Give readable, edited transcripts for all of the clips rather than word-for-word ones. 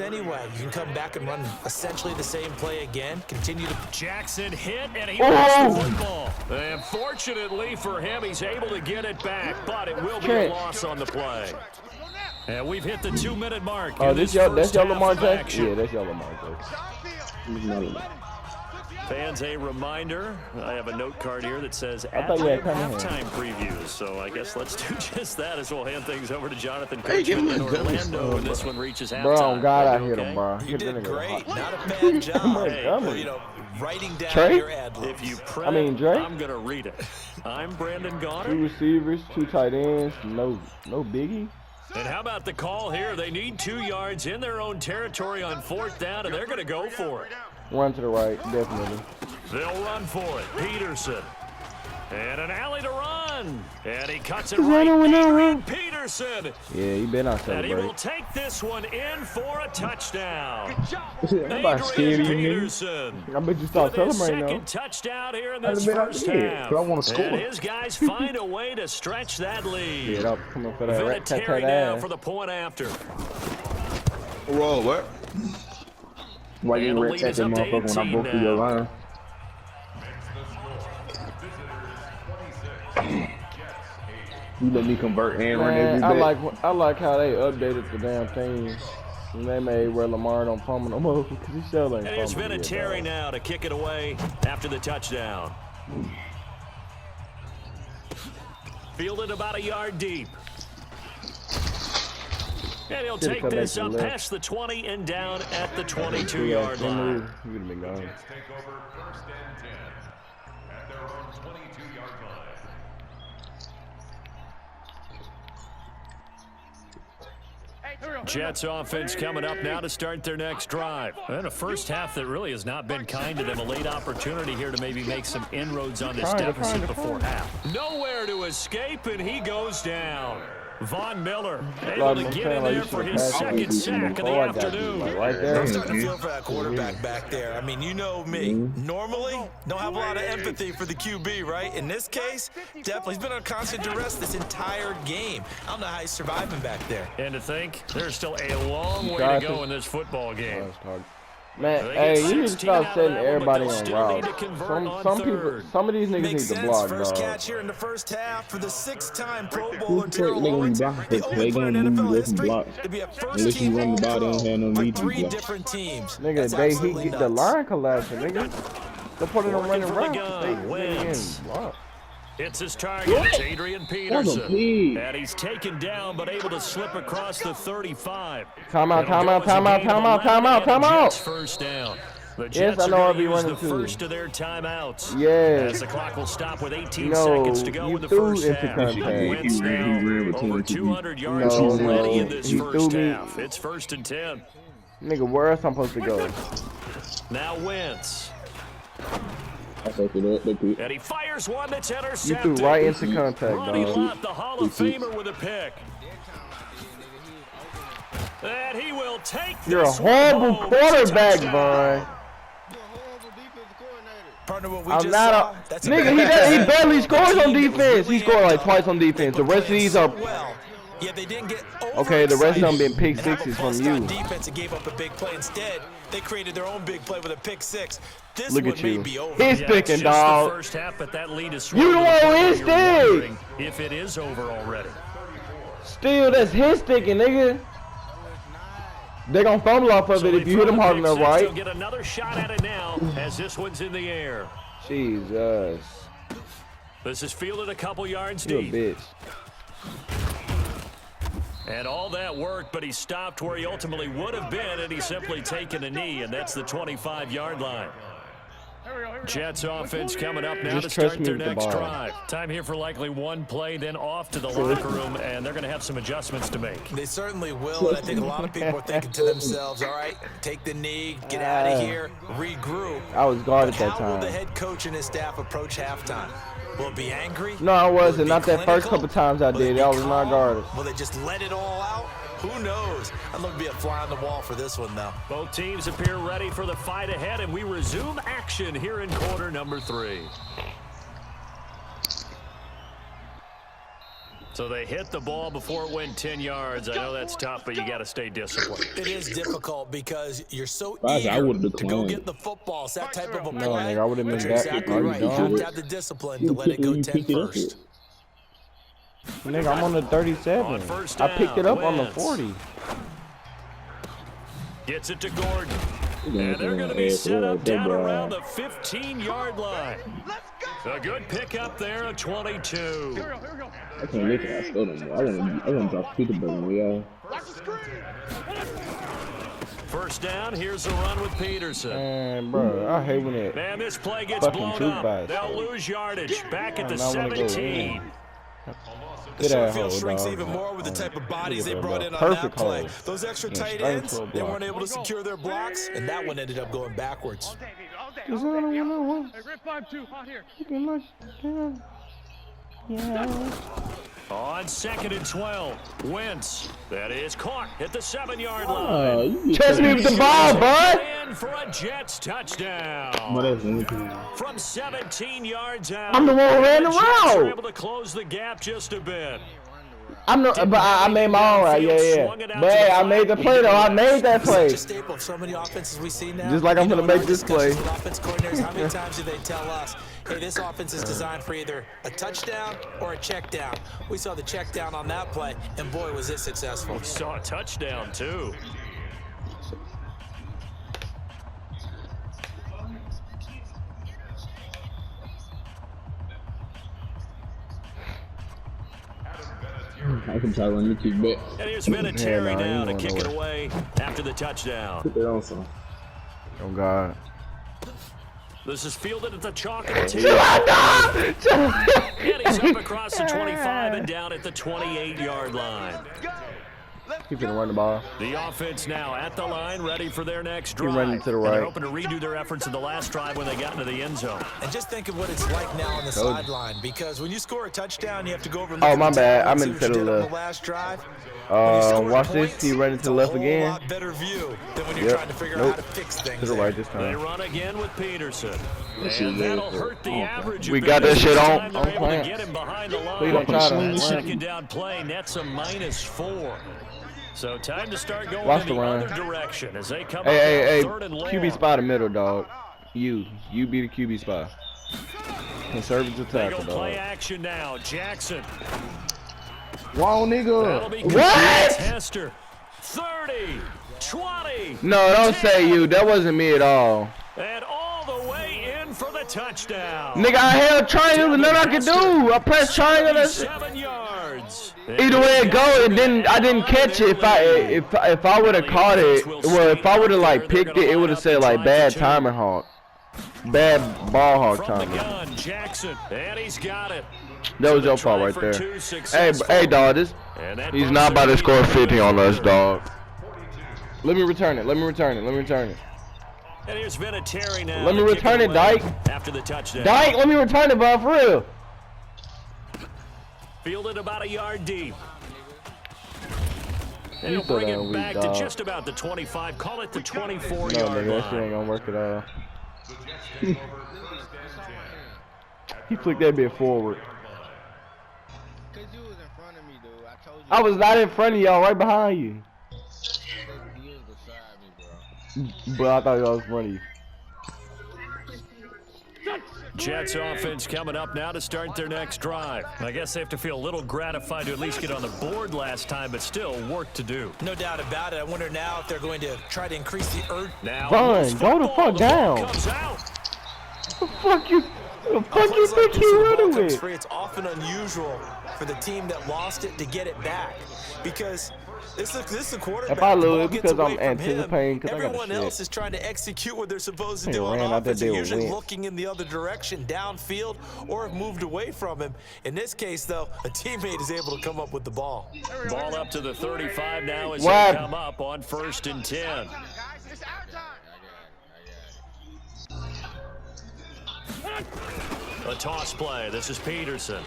Anyway, you can come back and run essentially the same play again. Continue to... Jackson hit, and he lost the football. And fortunately for him, he's able to get it back, but it will be a loss on the play. And we've hit the 2-minute mark. Oh, that's y'all Lamar Jackson? Yeah, that's y'all Lamar Jackson. Fans, a reminder, I have a note card here that says halftime previews. So I guess let's do just that as we'll hand things over to Jonathan Coachman in Orlando when this one reaches halftime. Bro, God, I hit him, bro. You did great. Not a bad job. Hey, you know, writing down your ad-libs. If you prep, I'm going to read it. I'm Brandon Goddard. 2 receivers, 2 tight ends, no biggie. And how about the call here? They need 2 yards in their own territory on 4th down, and they're going to go for it. One to the right, definitely. They'll run for it. Peterson. And an alley to run. And he cuts it right there. Peterson. Yeah, he been out there. And he will take this one in for a touchdown. Adrian Peterson. I bet you start celebrating now. Second touchdown here in this first half. I want to score. And his guys find a way to stretch that lead. Yeah, that'll come up for that rat tat now for the point after. Whoa, what? Why you red tat that motherfucker when I broke through your line? You let me convert and run every day. I like how they updated the damn thing. And they made where Lamar don't fumble no more because he still ain't fumbling. It's Vinatieri now to kick it away after the touchdown. Fielded about a yard deep. And he'll take this up past the 20 and down at the 22-yard line. He would have been gone. Jets offense coming up now to start their next drive. And a first half that really has not been kind to them. A late opportunity here to maybe make some inroads on this deficit before half. Nowhere to escape, and he goes down. Von Miller able to get in there for his second sack of the afternoon. Right there. I'm starting to feel for that quarterback back there. I mean, you know me. Normally, don't have a lot of empathy for the QB, right? In this case, definitely. He's been on constant duress this entire game. I don't know how he's surviving back there. And to think, there's still a long way to go in this football game. Man, hey, you need to stop setting everybody on route. Some of these niggas need to block, First dog. catch here in the first half for the 6-time Pro Bowler Terrell Lawrence. The only player in NFL history to be a first-team All-Pro for 3 different teams. Nigga, he get the line collapsing, nigga. They're putting them running routes. It's his target. It's Adrian Peterson. And he's taken down, but able to slip across the 35. Time out. First down. The Yes, Jets I know I'll be use running the too. first of their timeouts. Yeah. As the clock will stop with 18 seconds to go in the first half. Wentz now over 200 yards already in this first half. It's 1st and 10. Nigga, where else I'm supposed to go? Now Wentz. And he fires one that's intercepted. You threw right into contact, Ronnie dog. Lott, the Hall of Famer, with a pick. And he will take this. You're a horrible quarterback, boy. Partner, what we I'm just not saw, a nigga. He barely scores on defense. He scored like twice on defense. The rest of these are. Yeah, they didn't get Okay, the rest of them been pick sixes from you. Defense and gave up a big play instead. They created their own big play with a pick 6. This Look one at may you. be over. He's picking, dog. First half, but that lead is You the one with his stick. If it is over already. Still, that's his sticking, nigga. They're gonna fumble off of it if you hit them hard enough, right? He'll get another shot at it now as this one's in the air. Jesus. This is fielded a couple yards You a deep. bitch. And all that worked, but he stopped where he ultimately would have been, and he's simply taken a knee, and that's the 25-yard line. Jets offense coming up now to start their next drive. Time here for likely one play, then off to the locker room, and they're going to have some adjustments to make. They certainly will, and I think a lot of people are thinking to themselves, all right, take the knee, get out of here, regroup. I was guarded that How will time. the head coach and his staff approach halftime? Will it be angry? No, I wasn't. Not that first clinical? couple times I did. I was not guarded. Will they just let it all out? Who knows? I'd love to be a fly on the wall for this one, though. Both teams appear ready for the fight ahead, and we resume action here in quarter number 3. So they hit the ball before it went 10 yards. I know that's tough, but you got to stay disciplined. It is difficult because you're so I eager would've to go declined. get the football. It's that type of a play. No, nigga, I would have But been you're that. exactly Are you right. You have dumb? to have the discipline to let it go 10 first. Nigga, I'm on the 37. On first I picked it up on the Wentz. 40. Gets it to Gordon. And they're going to be set up down around the 15-yard line. A good pickup there at 22. I can't wait till I score them. I want to drop Peterborough on y'all. First down, here's a run with Peterson. Man, bro, I hate when it. Man, this play gets Fucking blown truth up. bias. They'll lose yardage. Back at the I wanna go in. 17. Get The that field hole, shrinks dog. even more with the type of bodies they Look at brought that, in on bro. that Perfect play. hole. Those extra Yeah, tight straight ends, into a they block. weren't able to secure their blocks, and that one ended up going backwards. Cause I don't know Hey, Red 5-2, hot here. looking like yeah. On 2nd and 12, Wentz. That is caught at the 7-yard line. Oh, you Chase me with the ball, bud. In for a Jets touchdown. From 17 yards out. I'm the one who ran the Jets are route. able to close the gap just a bit. I'm no, but I made my own right. Yeah. But hey, I made the play though. I made that play. Such a staple of so many offenses we see now. Just like I'm You know, gonna in make our this play. discussions with offense coordinators, how many times do they tell us, hey, this offense is designed for either a touchdown or a check down? We saw the check down on that play, and boy, was it successful. We saw a touchdown, too. I can try on YouTube, but And here's Vinatieri Yeah, now no, to you kick don't it know away after the touchdown. put that on some. Oh God. This is fielded at the chalk of the 10. And he's up across the 25 and down at the 28-yard line. He's gonna run the ball. The offense now at the line, ready for their next He drive. running to the And they're right. hoping to redo their efforts in the last drive when they got into the end zone. And just think of what it's like now on the Told you. sideline, because when you score a touchdown, you have to go over and Oh, look my at the bad. tape I and see meant what to you the did on left. the last drive. When you score Watch this. points, He running to it's the a left whole again. lot better view than when you're Yep. trying to figure out Nope. how to fix things. To the right this They time. run again with Peterson. is And very that'll good. hurt the average. We a got bit. that shit This on- time they're on able to plan. get him behind the Please don't try to line. run. Second down play, nets a -4. So time to start going Watch in the the run. other direction as they come Hey, up on 3rd and long. QB spot in the middle, dog. You be the QB spot. Conservative They go tackle, play dog. action now. Jackson. Wrong That'll nigga. be What? Tester. 30, 20, No, don't say you. That wasn't me at all. and all the way in for the touchdown. Nigga, I held triangle and nothing I could do. I pressed triangle. That's 7 yards. either way it go. It didn't. I didn't catch it. If I would have caught it, well, if I would have like picked it, it would have said like bad timing hawk, bad ball hawk From the timing. gun, Jackson, and he's got it. That was your fault right For there. 2 Hey, successful. hey, dog. This And that he's puts not about their to score lead 50 on us, third. dog. Let me return it. Let me return it. Let me return it. And here's Vinatieri now. Let me to kick return it, away Dyke. After the touchdown. Dyke, let me return it, bro, for real. Fielded about a yard deep. And You he'll bring so it damn back weak, to dog. just about the 25. Call it the No, 24-yard nigga, that shit line. ain't gonna work at all. He flicked that bit forward. Cause you was in front of me, dude. I told you. I was not in front of y'all, right behind you. You was beside me, bro. But I thought y'all was in front of you. Jets offense coming up now to start their next drive. I guess they have to feel a little gratified to at least get on the board last time, but still work to do. No doubt about it. I wonder now if they're going to try to increase the urge. Now, Run, loose go the football, fuck ball down. Comes out. The fuck you Plays like think this, you when the ball running comes with? free, it's often unusual for the team that lost it to get it back, because this is the quarterback. If I the ball lose, gets because away I'm from him. anticipating, 'cause I got Everyone shit. else is trying to execute what they're supposed to Hey, do on ran out that offense. They're deal usually went. looking in the other direction, downfield, or have moved away from him. In this case, though, a teammate is able to come up with the ball. Ball up to the 35 now as What? they come up on 1st and 10. Guys, it's our time. A toss play. This is Peterson.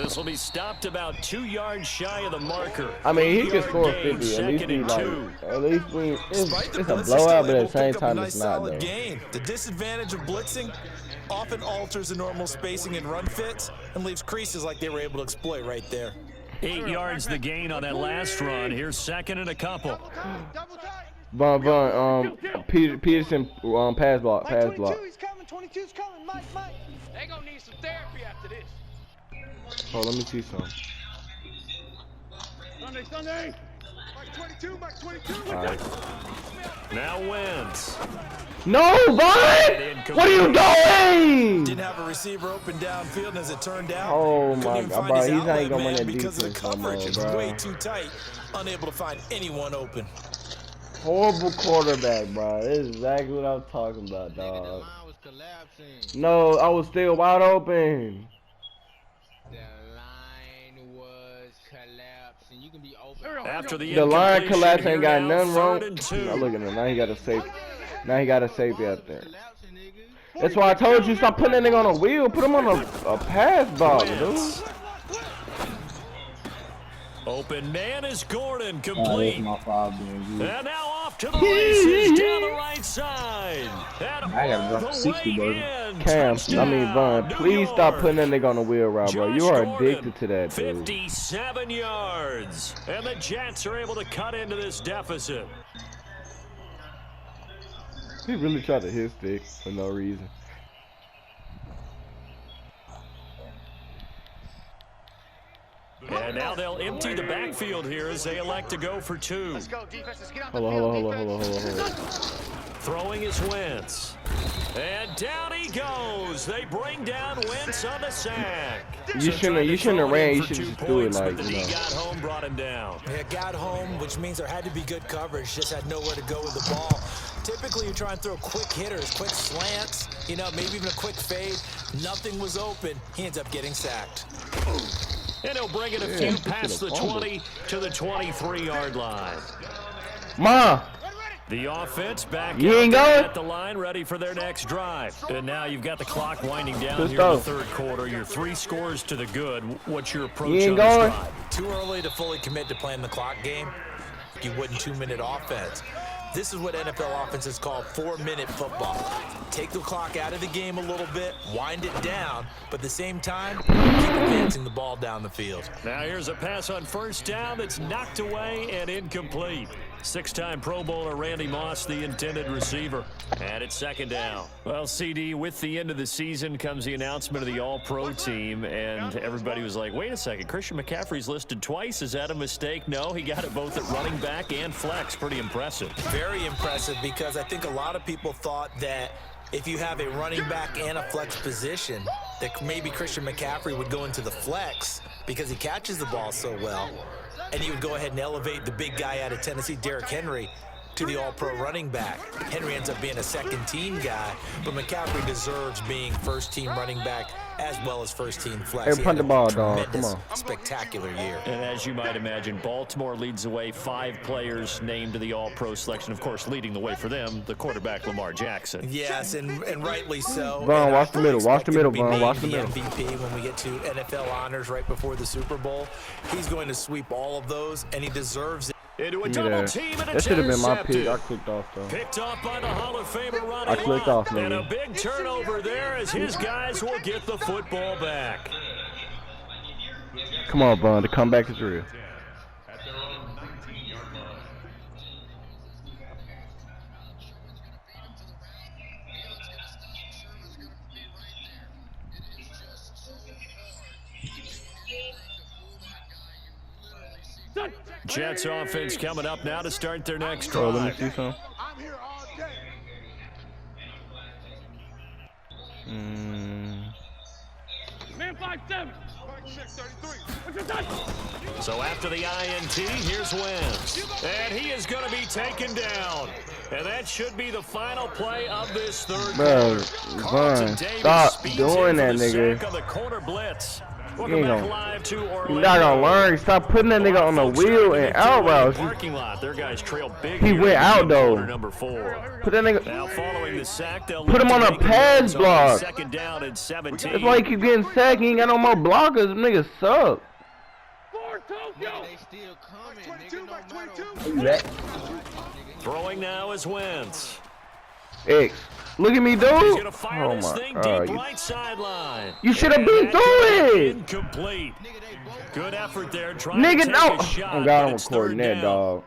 This will be stopped about 2 yards shy of the marker. I mean, he can score 50. At least it's a blowout, but at the same time, it's not though. Game. The disadvantage of blitzing often alters the normal spacing and run fits and leaves creases like they were able to exploit right there. 8 yards the gain on that last run. Here's second and a couple. Peterson pass block. 22's coming. 22's coming. Mike. They gonna need some therapy after this. Oh, let me see some. Sunday. Mike 22. All right. Now wins. No, Vaughn! What are you doing? Didn't have a receiver open downfield, and as it turned out, oh my God, bro, he's not even gonna win that because of the defense coverage. no It's more, way too tight, unable to find anyone open. Horrible quarterback, bro. This is exactly what I was talking about, dog. No, I was still wide open. The line was collapsing. You can be open. After the line collapse ain't got nothing wrong. Now look at him. Now he got a safety. Now he got a safety out there. That's why I told you stop putting that nigga on a wheel. Put him on a pass ball, dude. Open man is Gordon, complete. My fault, dude. And now off to the races down the right side. And I gotta drop 60, bro. Vaughn, please stop putting that nigga on the wheel route, bro. You are addicted to that, dude. 57 yards. And the Jets are able to cut into this deficit. He really tried to hit stick for no reason. And now they'll empty the backfield here as they elect to go for 2. Let's go, defense. Get out Hold on. Throwing is Wentz. And down he goes. They bring down Wentz on the sack. You shouldn't have ran. You should just do it like, but the D got home, brought him down. Yeah, got home, which means there had to be good coverage. Just had nowhere to go with the ball. Typically, you try and throw quick hitters, quick slants, maybe even a quick fade. Nothing was open. He ends up getting sacked. And he'll bring it a few past the 20 to the 23-yard line. The offense back at the line, ready for their next drive. And now you've got the clock winding down here in the third quarter. Your 3 scores to the good. What's your approach on this drive? Too early to fully commit to playing the clock game. You wouldn't 2-minute offense. This is what NFL offenses call 4-minute football. Take the clock out of the game a little bit, wind it down, but at the same time, keep advancing the ball down the field. Now here's a pass on first down that's knocked away and incomplete. 6-time Pro Bowler Randy Moss, the intended receiver. And it's second down. Well, CD, with the end of the season comes the announcement of the All-Pro team, and everybody was like, wait a second, Christian McCaffrey's listed twice. Is that a mistake? No, he got it both at running back and flex. Pretty impressive. Very impressive, because I think a lot of people thought that if you have a running back and a flex position, that maybe Christian McCaffrey would go into the flex because he catches the ball so well. And he would go ahead and elevate the big guy out of Tennessee, Derrick Henry, to the all-pro running back. Henry ends up being a second-team guy, but McCaffrey deserves being first-team running back as well as first-team flex. Hey, punt the ball, dog. Come on. Spectacular year. And as you might imagine, Baltimore leads the way. 5 players named to the all-pro selection. Of course, leading the way for them, the quarterback Lamar Jackson. Yes, and rightly so. Vaughn, watch the middle. Watch the middle, Vaughn. Watch the middle. MVP when we get to NFL honors right before the Super Bowl. He's going to sweep all of those, and he deserves it. Into a double team, and that should have been my pick. I clicked off, though. Picked off by the Hall of Famer Ronnie I clicked off, and a big turnover there as his guys will get the football back. Come on, Vaughn. The comeback is real. Jets offense coming up now to start their next drive. Let me see some. I'm here all day. Man 5-7. So after the INT, here's Wentz. And he is going to be taken down. And that should be the final play of this third quarter. Vaughn, stop doing that, nigga. On the corner blitz. Welcome back live to Orlando. You're not gonna learn. Stop putting that nigga on the wheel and out routes. Parking lot. Their guys trail big. He went out though. Number 4. Put that nigga. Now following the sack, they'll Put him on a pass block. Second down and 17. That's why he keep getting sacked. He ain't got no more blockers. Them niggas suck. They still coming, nigga. Throwing now is Wentz. X. Look at me, dude. He's gonna fire Oh this my thing God. deep right sideline. You should have been through it. Incomplete. Good effort there. Nigga, no. Oh God, I'm recording that, dog.